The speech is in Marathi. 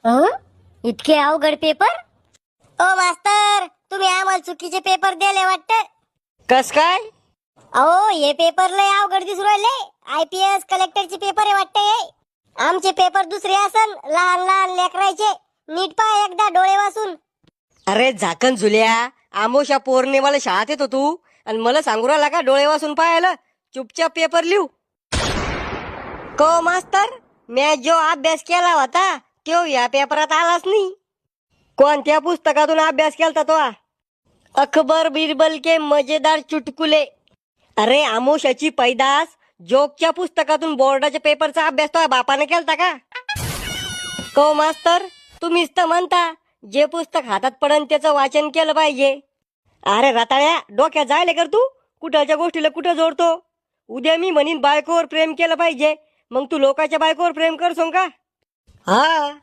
हं? इतके अवघड पेपर? ओ मास्तर, तुम्ही आम्हाला चुकीचे पेपर दिले वाटतं. कस काय? अहो हे पेपर लय अवघड दिसू राहिले. IPS कलेक्टरचे पेपर आहे वाटतं हे. आमचे पेपर दुसरे असन, लहान लहान लेकरायचे. नीट पहा एकदा डोळे वाचून. अरे झाकण झुल्या, आमोशा पौर्णिमाला शाळेत येतो तू आणि मला सांगू राहिला का डोळे वाचून पाहायला? चुपचाप पेपर लिहू. को मास्तर, मी जो अभ्यास केला होता तो या पेपरात आलाच नाही. कोणत्या पुस्तकातून अभ्यास केलता तो? अकबर बिरबल के मजेदार चुटकुले. अरे आमोशाची पैदास जोकच्या पुस्तकातून बोर्डाच्या पेपरचा अभ्यास तो बापाने केलता का? को मास्तर, तुम्हीच तर म्हणता जे पुस्तक हातात पडन त्याचं वाचन केलं पाहिजे. अरे रताळ्या, डोक्यात जायले कर तू. कुठच्या गोष्टीला कुठं जोडतो? उद्या मी म्हणीन बायकोवर प्रेम केलं पाहिजे, मग तू लोकांच्या बायकोवर प्रेम करसोन का? हा